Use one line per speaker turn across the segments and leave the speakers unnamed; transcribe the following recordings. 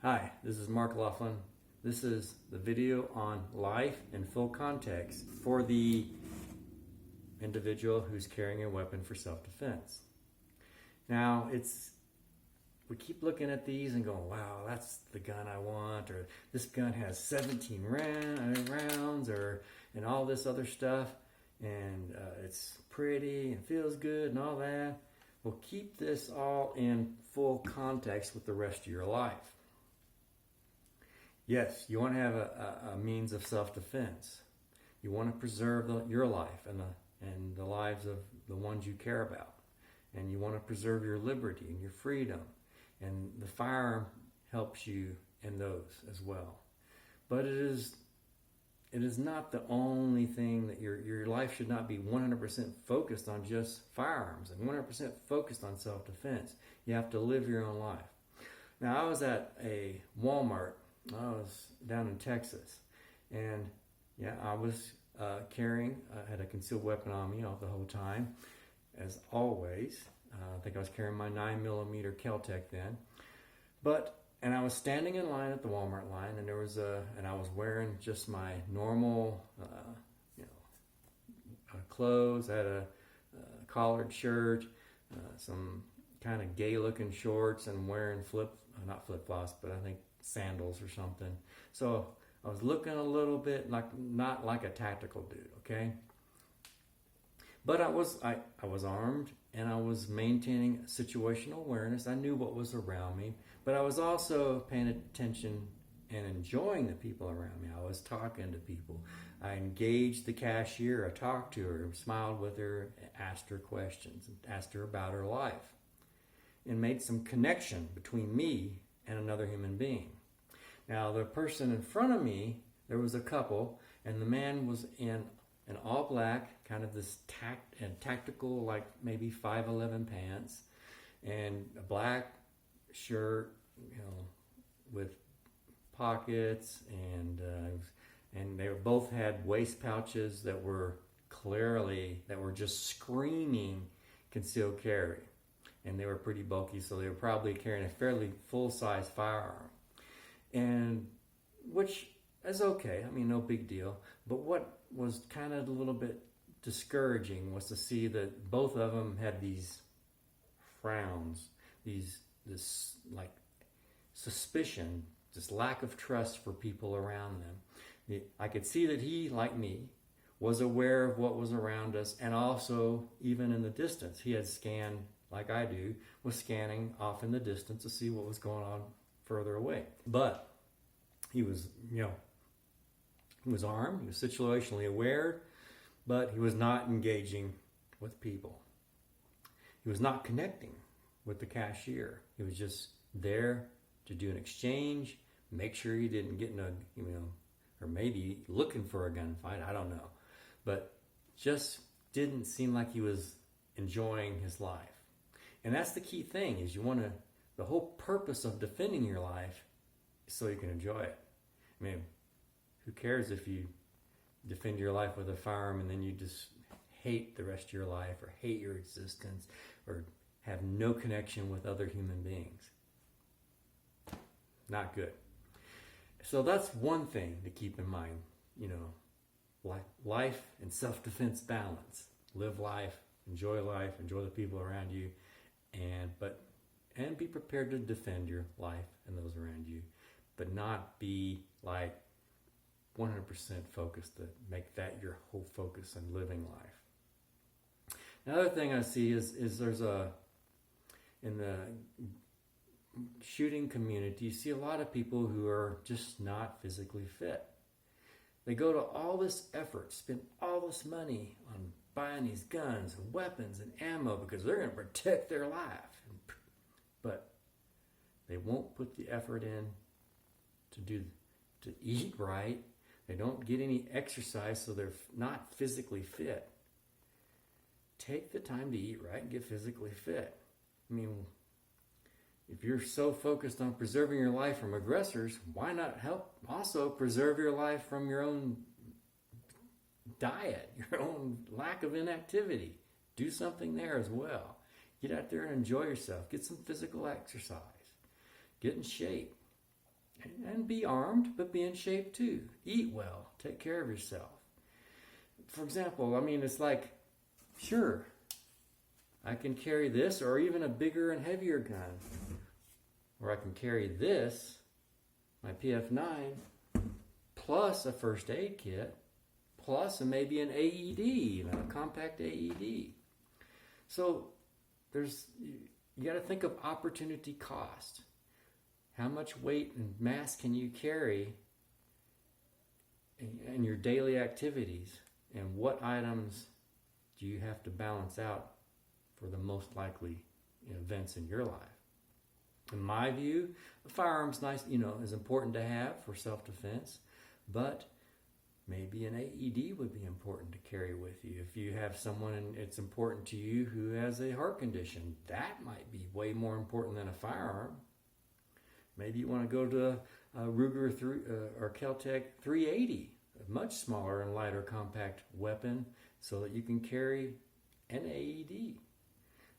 Hi, this is Mark Laughlin. This is the video on life in full context for the individual who's carrying a weapon for self-defense. Now, we keep looking at these and going, wow, that's the gun I want, or this gun has 17 rounds, and all this other stuff, and it's pretty and feels good and all that. Well, keep this all in full context with the rest of your life. Yes, you want to have a means of self-defense. You want to preserve your life and the lives of the ones you care about. And you want to preserve your liberty and your freedom. And the firearm helps you in those as well. But it is not the only thing that your life should not be 100% focused on just firearms and 100% focused on self-defense. You have to live your own life. Now, I was at a Walmart. I was down in Texas, and yeah, I was carrying, I had a concealed weapon on me all the whole time, as always. I think I was carrying my 9mm Kel-Tec then, and I was standing in line at the Walmart line, and and I was wearing just my normal, clothes. I had a collared shirt, some kind of gay-looking shorts, and wearing not flip-flops, but I think sandals or something. So I was looking a little bit not like a tactical dude, okay? But I was armed, and I was maintaining situational awareness. I knew what was around me, but I was also paying attention and enjoying the people around me. I was talking to people. I engaged the cashier. I talked to her, smiled with her, asked her questions, asked her about her life, and made some connection between me and another human being. Now, the person in front of me, there was a couple, and the man was in an all black, kind of this tactical, like maybe 5'11" pants, and a black shirt, with pockets, and they both had waist pouches that were just screaming concealed carry. And they were pretty bulky, so they were probably carrying a fairly full-size firearm. And which is okay, I mean, no big deal. But what was kind of a little bit discouraging was to see that both of them had these frowns, this like suspicion, this lack of trust for people around them. I could see that he, like me, was aware of what was around us, and also, even in the distance, he had scanned, like I do, was scanning off in the distance to see what was going on further away. But he was, he was armed, he was situationally aware, but he was not engaging with people. He was not connecting with the cashier. He was just there to do an exchange, make sure he didn't get in a, or maybe looking for a gunfight, I don't know. But just didn't seem like he was enjoying his life. And that's the key thing, is the whole purpose of defending your life is so you can enjoy it. I mean, who cares if you defend your life with a firearm and then you just hate the rest of your life, or hate your existence, or have no connection with other human beings? Not good. So that's one thing to keep in mind, life and self-defense balance. Live life, enjoy the people around you, and be prepared to defend your life and those around you, but not be like 100% focused to make that your whole focus on living life. Another thing I see is there's in the shooting community, you see a lot of people who are just not physically fit. They go to all this effort, spend all this money on buying these guns and weapons and ammo because they're going to protect their life. But they won't put the effort in to eat right. They don't get any exercise, so they're not physically fit. Take the time to eat right and get physically fit. I mean, if you're so focused on preserving your life from aggressors, why not help also preserve your life from your own diet, your own lack of inactivity? Do something there as well. Get out there and enjoy yourself. Get some physical exercise. Get in shape. And be armed, but be in shape too. Eat well. Take care of yourself. For example, I mean, it's like, sure, I can carry this or even a bigger and heavier gun. Or I can carry this, my PF9, plus a first aid kit, plus maybe an AED, a compact AED. So you got to think of opportunity cost. How much weight and mass can you carry in your daily activities? And what items do you have to balance out for the most likely events in your life? In my view, a firearm's nice, is important to have for self-defense, but maybe an AED would be important to carry with you. If you have someone and it's important to you who has a heart condition, that might be way more important than a firearm. Maybe you want to go to a Ruger or Kel-Tec 380, a much smaller and lighter compact weapon, so that you can carry an AED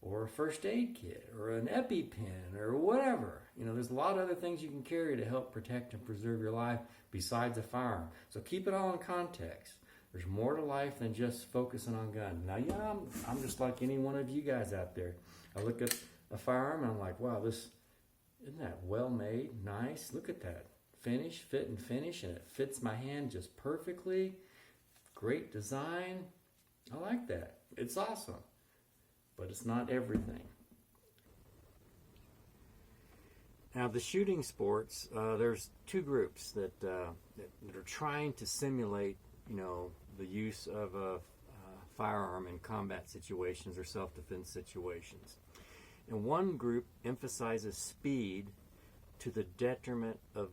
or a first aid kit or an EpiPen or whatever. There's a lot of other things you can carry to help protect and preserve your life besides a firearm. So keep it all in context. There's more to life than just focusing on guns. Now, I'm just like any one of you guys out there. I look at a firearm and I'm like, wow, isn't that well made? Nice. Look at that. Fit and finish, and it fits my hand just perfectly. Great design. I like that. It's awesome. But it's not everything. Now, the shooting sports, there's two groups that are trying to simulate, the use of a firearm in combat situations or self-defense situations. And one group emphasizes speed to the detriment of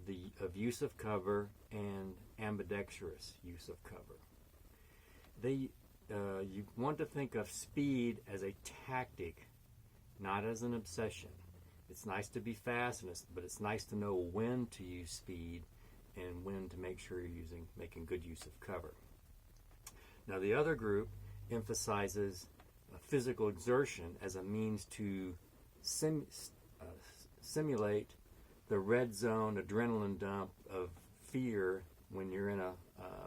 use of cover and ambidextrous use of cover. You want to think of speed as a tactic, not as an obsession. It's nice to be fast, but it's nice to know when to use speed and when to make sure you're making good use of cover. Now, the other group emphasizes physical exertion as a means to simulate the red zone adrenaline dump of fear when you're in a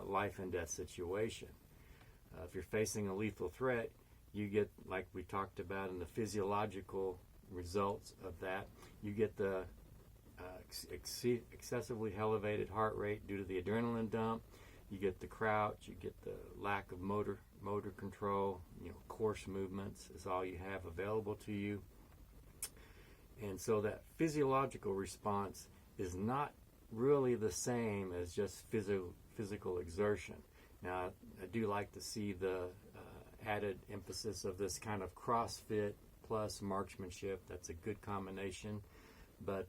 life and death situation. If you're facing a lethal threat, you get, like we talked about in the physiological results of that, you get the excessively elevated heart rate due to the adrenaline dump. You get the crouch, you get the lack of motor control, coarse movements is all you have available to you. And so that physiological response is not really the same as just physical exertion. Now, I do like to see the added emphasis of this kind of CrossFit plus marksmanship. That's a good combination, but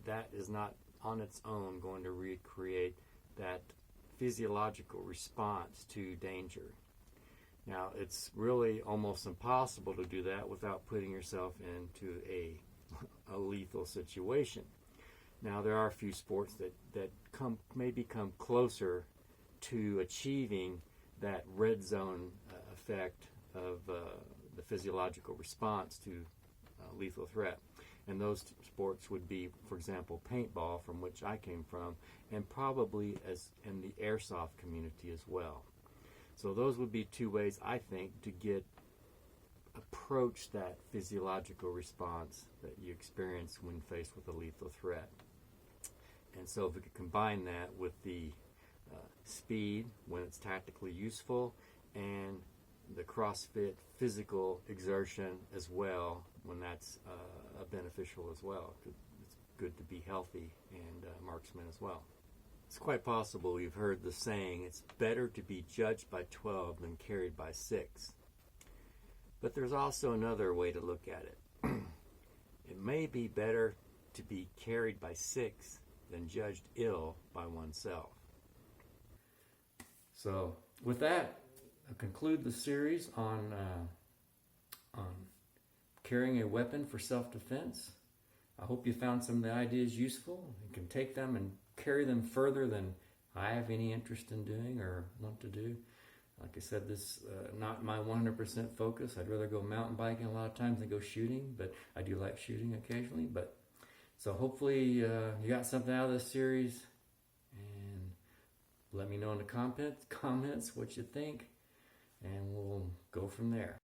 that is not on its own going to recreate that physiological response to danger. Now, it's really almost impossible to do that without putting yourself into a lethal situation. Now, there are a few sports that maybe come closer to achieving that red zone effect of the physiological response to lethal threat. And those sports would be, for example, paintball, from which I came from, and probably as in the airsoft community as well. So those would be two ways, I think, to approach that physiological response that you experience when faced with a lethal threat. And so if we could combine that with the speed when it's tactically useful, and the CrossFit physical exertion as well when that's beneficial as well. It's good to be healthy and marksman as well. It's quite possible you've heard the saying, it's better to be judged by 12 than carried by 6. But there's also another way to look at it. It may be better to be carried by 6 than judged ill by oneself. So with that, I'll conclude the series on carrying a weapon for self-defense. I hope you found some of the ideas useful and can take them and carry them further than I have any interest in doing or want to do. Like I said, this not my 100% focus. I'd rather go mountain biking a lot of times than go shooting, but I do like shooting occasionally. But So hopefully you got something out of this series, and let me know in the comments what you think, and we'll go from there.